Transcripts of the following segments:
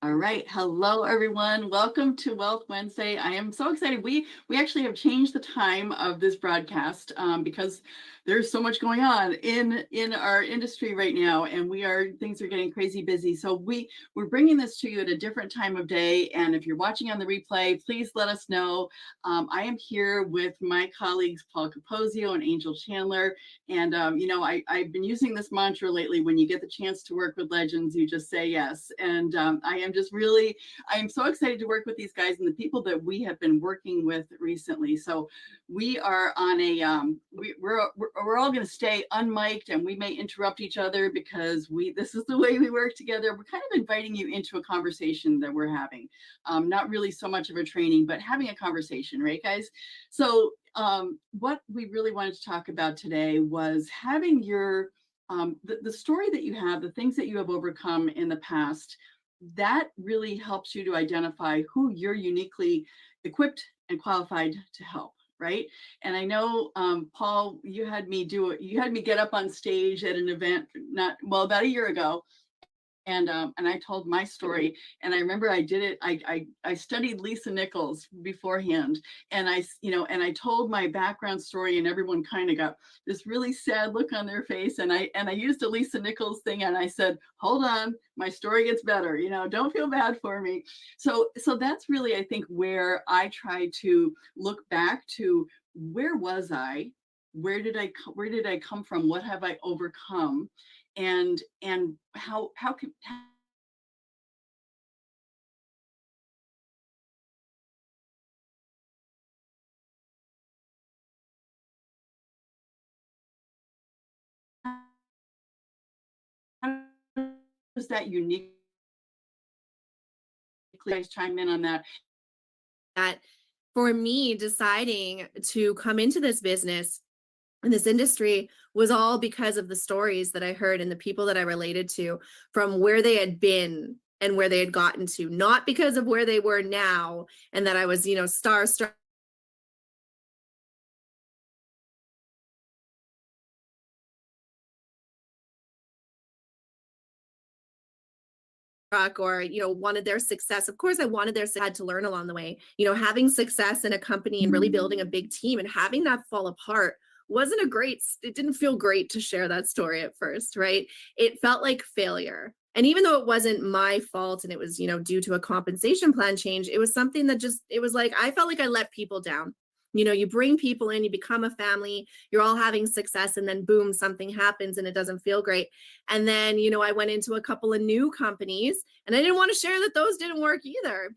All right. Hello, everyone. Welcome to Wealth Wednesday. I am so excited. We actually have changed the time of this broadcast because there's so much going on in our industry right now, and things are getting crazy busy. So we're bringing this to you at a different time of day. And if you're watching on the replay, please let us know. I am here with my colleagues Paul Capozio and Angel Chandler, and I've been using this mantra lately: when you get the chance to work with legends, you just say yes. And I am so excited to work with these guys and the people that we have been working with recently. So we are on we're all going to stay unmiked, and we may interrupt each other because this is the way we work together. We're kind of inviting you into a conversation that we're having. Not really so much of a training, but having a conversation, right, guys? So what we really wanted to talk about today was having the story that you have, the things that you have overcome in the past. That really helps you to identify who you're uniquely equipped and qualified to help, right? And I know, Paul, you had me get up on stage at an event about a year ago, and I told my story. And I remember I did it. I studied Lisa Nichols beforehand, and I told my background story, and everyone kind of got this really sad look on their face. And I used a Lisa Nichols thing, and I said, "Hold on, my story gets better. Don't feel bad for me." So that's really, I think, where I try to look back to: where was I? Where did I come from? What have I overcome? And how can how does that uniquely, guys, chime in on that? That for me, deciding to come into this business and this industry was all because of the stories that I heard and the people that I related to from where they had been and where they had gotten to, not because of where they were now and that I was, starstruck or wanted their success. Of course I wanted their had to learn along the way. Having success in a company and really building a big team and having that fall apart wasn't a great it didn't feel great to share that story at first, right? It felt like failure. And even though it wasn't my fault and it was due to a compensation plan change, it was something that just it was like I felt like I let people down. You bring people in, you become a family, you're all having success, and then boom, something happens and it doesn't feel great. And then, I went into a couple of new companies and I didn't want to share that those didn't work either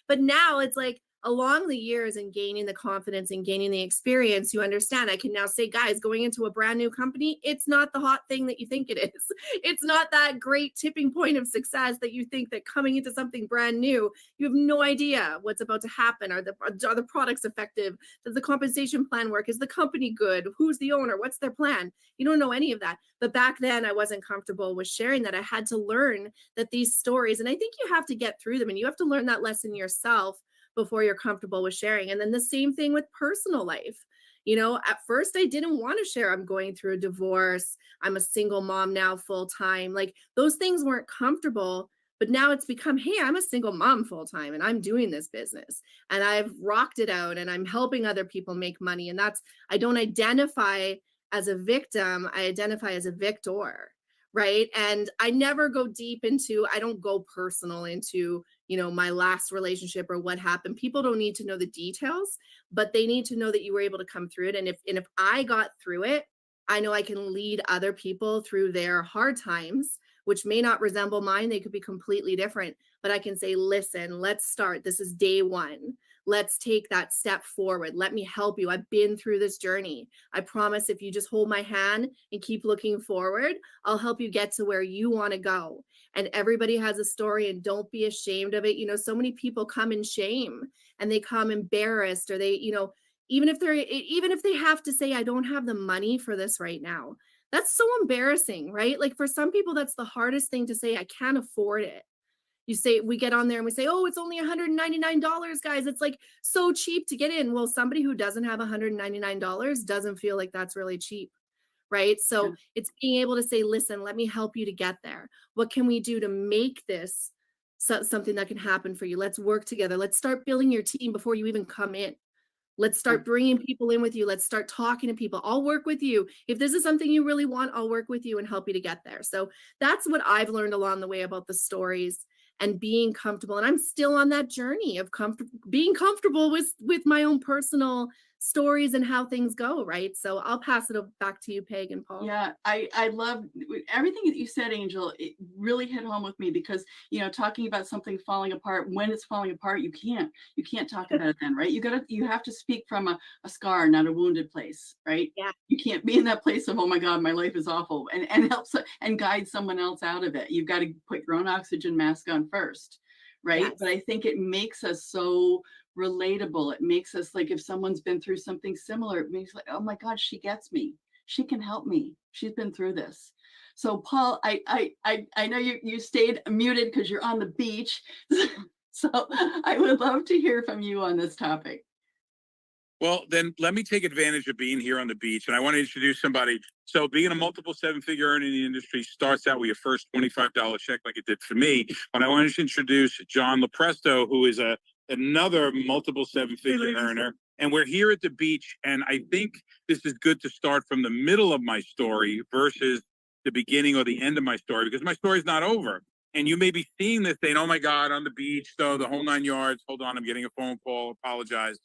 but now it's like along the years and gaining the confidence and gaining the experience, you understand. I can now say, guys, going into a brand new company, it's not the hot thing that you think it is. It's not that great tipping point of success that you think that coming into something brand new, you have no idea what's about to happen. Are the products effective? Does the compensation plan work? Is the company good? Who's the owner? What's their plan? You don't know any of that. But back then, I wasn't comfortable with sharing that. I had to learn that these stories, and I think you have to get through them and you have to learn that lesson yourself before you're comfortable with sharing. And then the same thing with personal life. At first, I didn't want to share I'm going through a divorce. I'm a single mom now full time. Like those things weren't comfortable. But now it's become, hey, I'm a single mom full time and I'm doing this business and I've rocked it out and I'm helping other people make money. And I don't identify as a victim, I identify as a victor, right? And I never go deep into, I don't go personal into, my last relationship or what happened. People don't need to know the details, but they need to know that you were able to come through it. And if I got through it, I know I can lead other people through their hard times, which may not resemble mine. They could be completely different, but I can say, listen, let's start. This is day one. Let's take that step forward. Let me help you. I've been through this journey. I promise if you just hold my hand and keep looking forward, I'll help you get to where you want to go. And everybody has a story and don't be ashamed of it. So many people come in shame and they come embarrassed or they, even if they have to say, I don't have the money for this right now. That's so embarrassing, right? Like for some people, that's the hardest thing to say. I can't afford it. We get on there and we say, oh, it's only $199, guys. It's like so cheap to get in. Well, somebody who doesn't have $199 doesn't feel like that's really cheap, right? So Yeah. it's being able to say, listen, let me help you to get there. What can we do to make this something that can happen for you. Let's work together. Let's start building your team before you even come in. Let's start bringing people in with you. Let's start talking to people. I'll work with you. If this is something you really want, I'll work with you and help you to get there. So that's what I've learned along the way about the stories and being comfortable. And I'm still on that journey of being comfortable with my own personal stories and how things go, right? So I'll pass it back to you, Peg and Paul. Yeah, I love everything that you said, Angel. It really hit home with me because, talking about something falling apart, when it's falling apart, you can't talk about it then, right? You have to speak from a scar, not a wounded place, right? Yeah. You can't be in that place of, oh my God, my life is awful, and help and guide someone else out of it. You've got to put your own oxygen mask on first, right? Yes. But I think it makes us so relatable. It makes us like, if someone's been through something similar, it makes like, oh my God, she gets me. She can help me. She's been through this. So Paul, I know you stayed muted because you're on the beach. So I would love to hear from you on this topic. Well, then let me take advantage of being here on the beach. And I want to introduce somebody. So being a multiple seven-figure earner in the industry starts out with your first $25 check like it did for me. But I want to introduce John Lopresto, who is another multiple seven-figure earner. And we're here at the beach. And I think this is good to start from the middle of my story versus the beginning or the end of my story, because my story's not over. And you may be seeing this saying, oh my God, on the beach, so the whole 9 yards. Hold on, I'm getting a phone call. Apologize.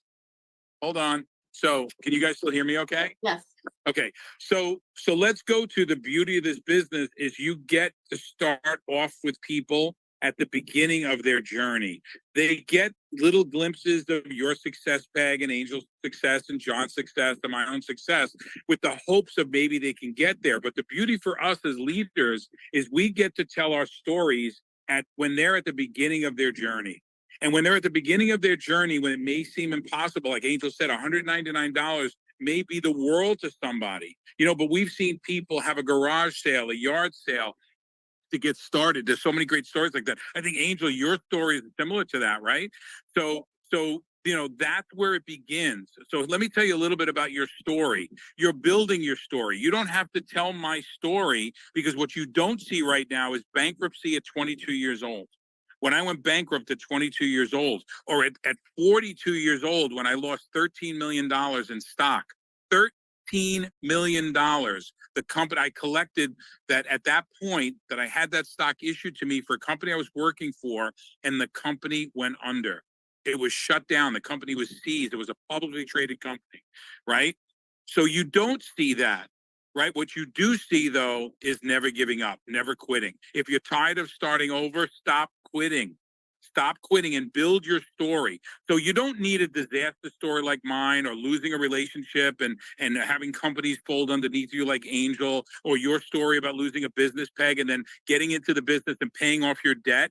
Hold on. So can you guys still hear me okay? Yes. Okay. So let's go to the beauty of this business is you get to start off with people at the beginning of their journey. They get little glimpses of your success, Peg, and Angel's success, and John's success, and my own success, with the hopes of maybe they can get there. But the beauty for us as leaders is we get to tell our stories when they're at the beginning of their journey. And when they're at the beginning of their journey, when it may seem impossible, like Angel said, $199 may be the world to somebody, but we've seen people have a garage sale, a yard sale to get started. There's so many great stories like that. I think, Angel, your story is similar to that, right? So that's where it begins. So let me tell you a little bit about your story. You're building your story. You don't have to tell my story, because what you don't see right now is bankruptcy at 22 years old. When I went bankrupt at 22 years old, or at 42 years old, when I lost $13 million in stock, $13 million. The company I collected that at that point that I had that stock issued to me for a company I was working for, and the company went under. It was shut down. The company was seized. It was a publicly traded company, right? So you don't see that. Right? What you do see, though, is never giving up, never quitting. If you're tired of starting over, stop quitting. Stop quitting and build your story. So you don't need a disaster story like mine, or losing a relationship and having companies fold underneath you like Angel, or your story about losing a business, Peg, and then getting into the business and paying off your debt.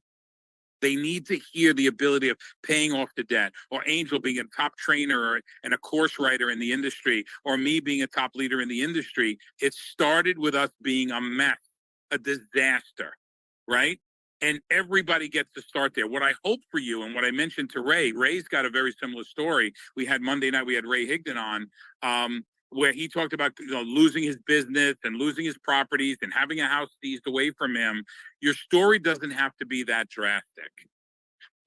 They need to hear the ability of paying off the debt, or Angel being a top trainer and a course writer in the industry, or me being a top leader in the industry. It started with us being a mess, a disaster, right? And everybody gets to start there. What I hope for you, and what I mentioned to Ray's got a very similar story. We had Monday night, we had Ray Higdon on, where he talked about losing his business and losing his properties and having a house seized away from him. Your story doesn't have to be that drastic,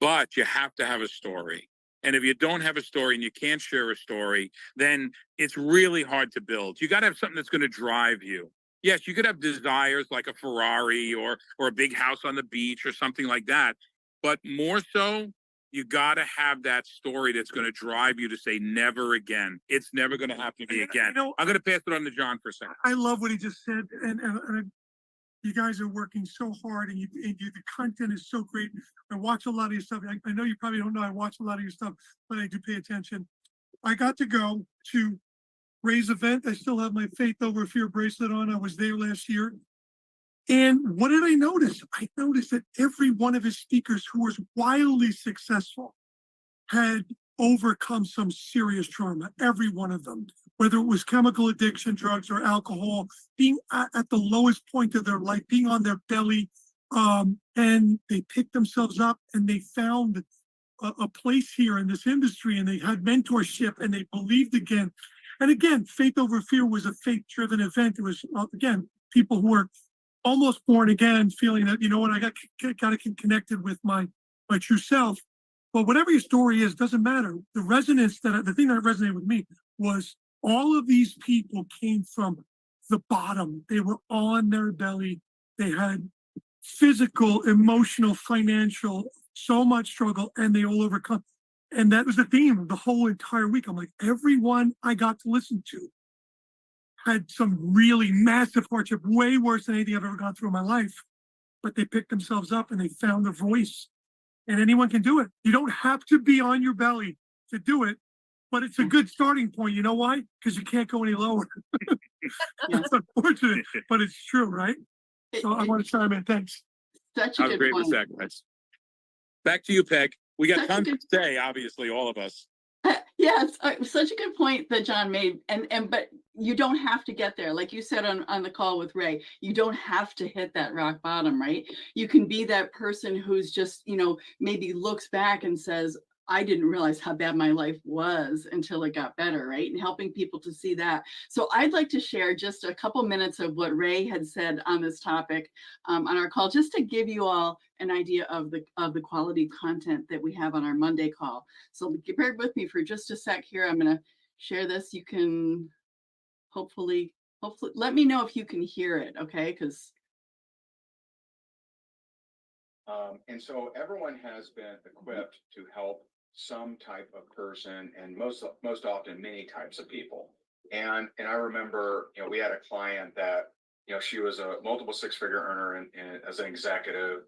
but you have to have a story. And if you don't have a story and you can't share a story, then it's really hard to build. You got to have something that's going to drive you. Yes, you could have desires like a Ferrari or a big house on the beach or something like that. But more so, you got to have that story that's going to drive you to say never again. It's never going to happen to me again. I'm going to pass it on to John for a second. I love what he just said. And you guys are working so hard, and the content is so great. I watch a lot of your stuff. I know you probably don't know I watch a lot of your stuff, but I do pay attention. I got to go to Ray's event. I still have my Faith Over Fear bracelet on. I was there last year. And what did I notice? I noticed that every one of his speakers who was wildly successful had overcome some serious trauma, every one of them, whether it was chemical addiction, drugs, or alcohol, being at the lowest point of their life, being on their belly, and they picked themselves up and they found a place here in this industry, and they had mentorship, and they believed again. And again, Faith Over Fear was a faith-driven event. It was, again, people who were almost born again, feeling that, you know what, I got to get connected with my true self. But whatever your story is, doesn't matter. The resonance the thing that resonated with me was all of these people came from the bottom. They were on their belly. They had physical, emotional, financial, so much struggle, and they all overcome. And that was the theme of the whole entire week. I'm like, everyone I got to listen to had some really massive hardship, way worse than anything I've ever gone through in my life. But they picked themselves up and they found their voice. And anyone can do it. You don't have to be on your belly to do it, but it's a good starting point. You know why? Because you can't go any lower. It's unfortunate, but it's true, right? So I want to chime in. Thanks. Such a I was good great with point. that, guys. Back to you, Peg. We got Such a tons to good- say, obviously, all of us. Yes, such a good point that John made, and but you don't have to get there, like you said on the call with Ray. You don't have to hit that rock bottom, right? You can be that person who's just, maybe looks back and says, I didn't realize how bad my life was until it got better, right? And helping people to see that. So I'd like to share just a couple minutes of what Ray had said on this topic on our call, just to give you all an idea of the quality content that we have on our Monday call. So bear with me for just a sec here. I'm going to share this. You can hopefully let me know if you can hear it, okay? Because and so everyone has been equipped to help some type of person, and most often many types of people. And I remember, we had a client that, she was a multiple six-figure earner and as an executive,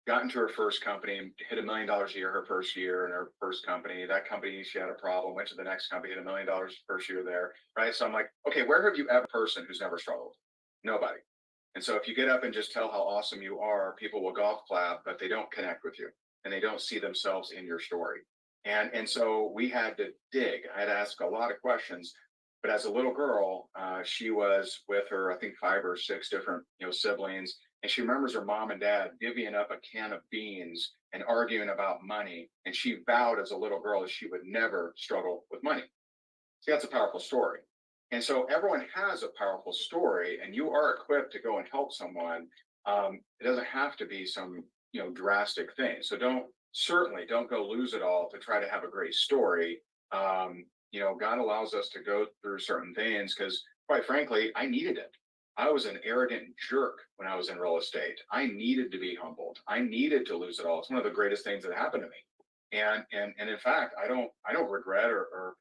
got into her first company, hit $1 million a year her first year in her first company. That company, she had a problem, went to the next company, hit $1 million first year there, right? So I'm like, okay, where have you ever a person who's never struggled? Nobody. And so if you get up and just tell how awesome you are, people will golf clap, but they don't connect with you and they don't see themselves in your story. And so we had to dig. I had to ask a lot of questions. But as a little girl, she was with her, I think 5 or 6 different, siblings. And she remembers her mom and dad divvying up a can of beans and arguing about money. And she vowed as a little girl that she would never struggle with money. See, that's a powerful story. And so everyone has a powerful story, and you are equipped to go and help someone. It doesn't have to be some, drastic thing. So certainly don't go lose it all to try to have a great story. God allows us to go through certain things because, quite frankly, I needed it. I was an arrogant jerk when I was in real estate. I needed to be humbled. I needed to lose it all. It's one of the greatest things that happened to me. And in fact, I don't regret or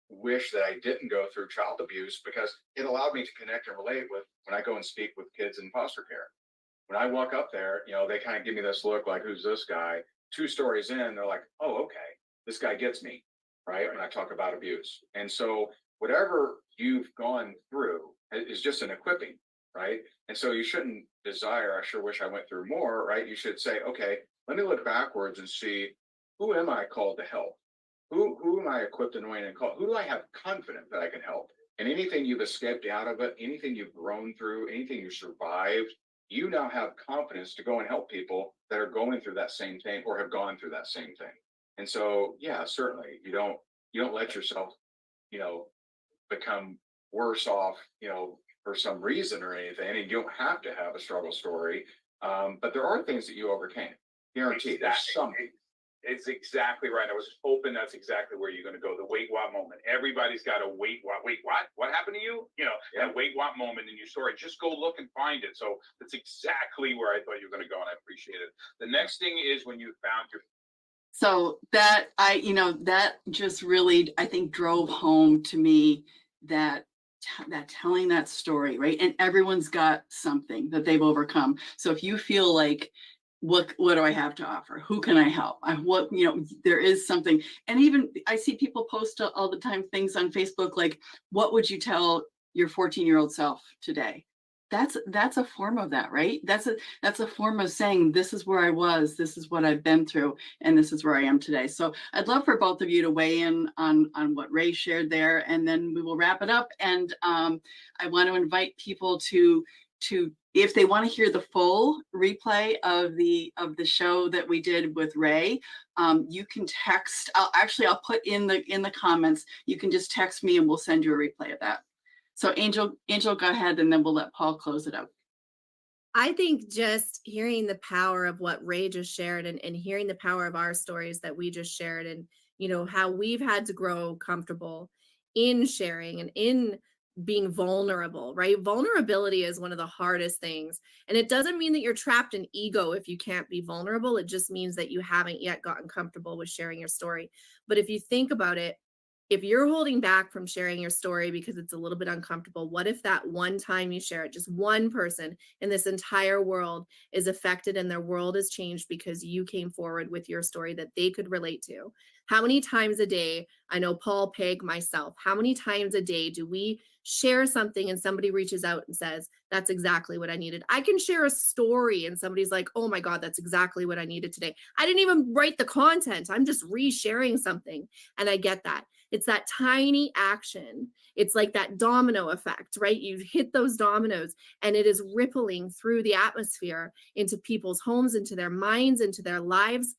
wish that I didn't go through child abuse, because it allowed me to connect and relate with when I go and speak with kids in foster care. When I walk up there, they kind of give me this look like, who's this guy? 2 stories in, they're like, oh, okay, this guy gets me, right? When I talk about abuse. And so whatever you've gone through is just an equipping, right? And so you shouldn't desire, I sure wish I went through more, right? You should say, okay, let me look backwards and see, who am I called to help? Who am I equipped, anointed, and called? Who do I have confidence that I can help? And anything you've escaped out of it, anything you've grown through, anything you survived, you now have confidence to go and help people that are going through that same thing or have gone through that same thing. And so, yeah, certainly you don't let yourself, become worse off, for some reason or anything. And you don't have to have a struggle story. But there are things that you overcame. Guaranteed. There's something. It's exactly right. I was hoping that's exactly where you're going to go. The wait what moment. Everybody's got a wait what. Wait, what? What happened to you? That wait what moment in your story. Just go look and find it. So that's exactly where I thought you were going to go, and I appreciate it. The next thing is when you found your. so that that just really, I think, drove home to me that telling that story, right? And everyone's got something that they've overcome. So if you feel like, what do I have to offer? Who can I help? There is something. And even I see people post all the time things on Facebook like, what would you tell your 14-year-old self today? That's a form of that, right? That's a form of saying, this is where I was, this is what I've been through, and this is where I am today. So I'd love for both of you to weigh in on what Ray shared there, and then we will wrap it up. And I want to invite people to if they want to hear the full replay of the show that we did with Ray, you can text. I'll put in the comments. You can just text me, and we'll send you a replay of that. So Angel, go ahead, and then we'll let Paul close it out. I think just hearing the power of what Ray just shared and hearing the power of our stories that we just shared and, how we've had to grow comfortable in sharing and in being vulnerable, right? Vulnerability is one of the hardest things. And it doesn't mean that you're trapped in ego if you can't be vulnerable. It just means that you haven't yet gotten comfortable with sharing your story. But if you think about it, if you're holding back from sharing your story because it's a little bit uncomfortable, what if that one time you share it, just one person in this entire world is affected and their world is changed because you came forward with your story that they could relate to? How many times a day, I know Paul, Peg, myself, how many times a day do we share something and somebody reaches out and says, that's exactly what I needed? I can share a story and somebody's like, oh my God, that's exactly what I needed today. I didn't even write the content. I'm just resharing something. And I get that. It's that tiny action. It's like that domino effect, right? You hit those dominoes and it is rippling through the atmosphere into people's homes, into their minds, into their lives.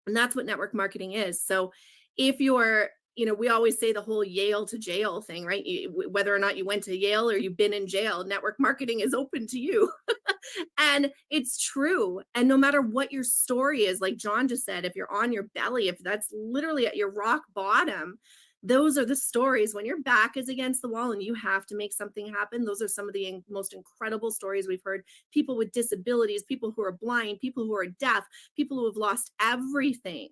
And that's what network marketing is. So if you're, we always say the whole Yale to jail thing, right? Whether or not you went to Yale or you've been in jail, network marketing is open to you. And it's true. And no matter what your story is, like John just said, if you're on your belly, if that's literally at your rock bottom, those are the stories when your back is against the wall and you have to make something happen. Those are some of the most incredible stories we've heard. People with disabilities, people who are blind, people who are deaf, people who have lost everything.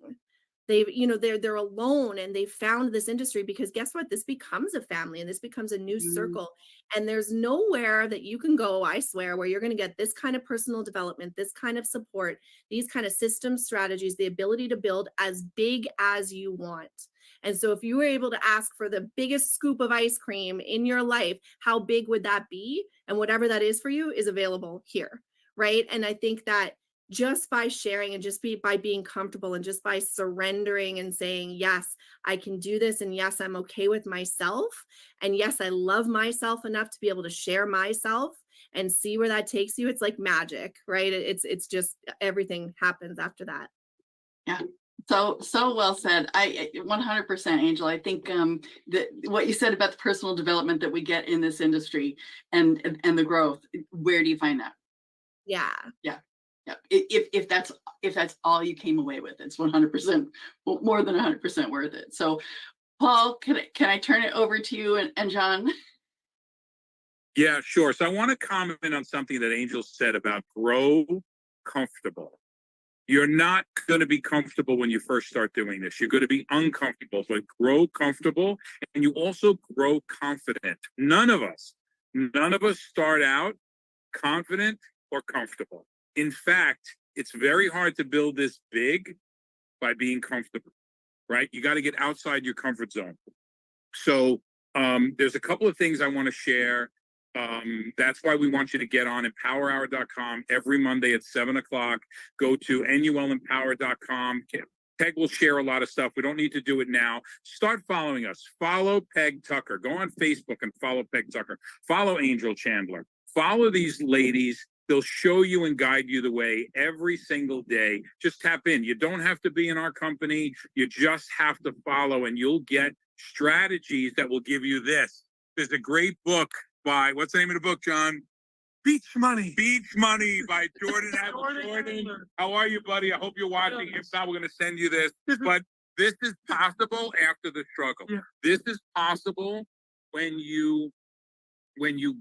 They're alone and they found this industry because guess what? This becomes a family and this becomes a new circle. And there's nowhere that you can go, I swear, where you're going to get this kind of personal development, this kind of support, these kind of system strategies, the ability to build as big as you want. And so if you were able to ask for the biggest scoop of ice cream in your life, how big would that be? And whatever that is for you is available here, right? And I think that just by sharing and by being comfortable and just by surrendering and saying, yes, I can do this. And yes, I'm okay with myself. And yes, I love myself enough to be able to share myself and see where that takes you. It's like magic, right? It's just everything happens after that. Yeah. So well said. I 100%, Angel. I think that what you said about the personal development that we get in this industry and the growth, where do you find that? Yeah. Yeah. If that's all you came away with, it's 100% more than 100% worth it. So Paul, can I turn it over to you and John? Yeah, sure. So I want to comment on something that Angel said about grow comfortable. You're not going to be comfortable when you first start doing this. You're going to be uncomfortable, but grow comfortable and you also grow confident. None of us start out confident or comfortable. In fact, it's very hard to build this big by being comfortable, right? You got to get outside your comfort zone. So there's a couple of things I want to share. That's why we want you to get on empowerhour.com every Monday at 7:00. Go to nulempower.com. Peg will share a lot of stuff. We don't need to do it now. Start following us. Follow Peg Tucker. Go on Facebook and follow Peg Tucker. Follow Angel Chandler. Follow these ladies. They'll show you and guide you the way every single day. Just tap in. You don't have to be in our company. You just have to follow and you'll get strategies that will give you this. There's a great book by, what's the name of the book, John? Beach Money. Beach Money by Jordan Jordan. How are you, buddy? I hope you're watching. If not, we're going to send you this. But this is possible after the struggle. Yeah. This is possible when you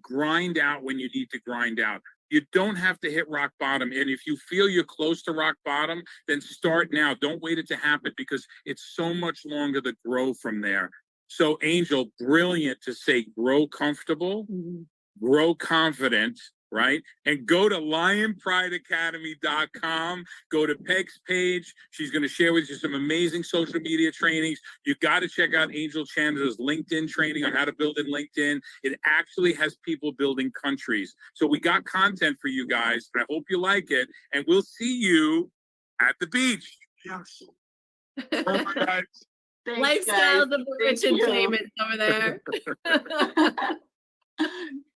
grind out when you need to grind out. You don't have to hit rock bottom. And if you feel you're close to rock bottom, then start now. Don't wait it to happen because it's so much longer to grow from there. So Angel, brilliant to say grow comfortable, grow confident, right? And go to lionprideacademy.com. Go to Peg's page. She's going to share with you some amazing social media trainings. You got to check out Angel Chandler's LinkedIn training on how to build in LinkedIn. It actually has people building countries. So we got content for you guys. I hope you like it. And we'll see you at the beach. Yes. Thanks, Lifestyle, guys. the rich entertainment over there.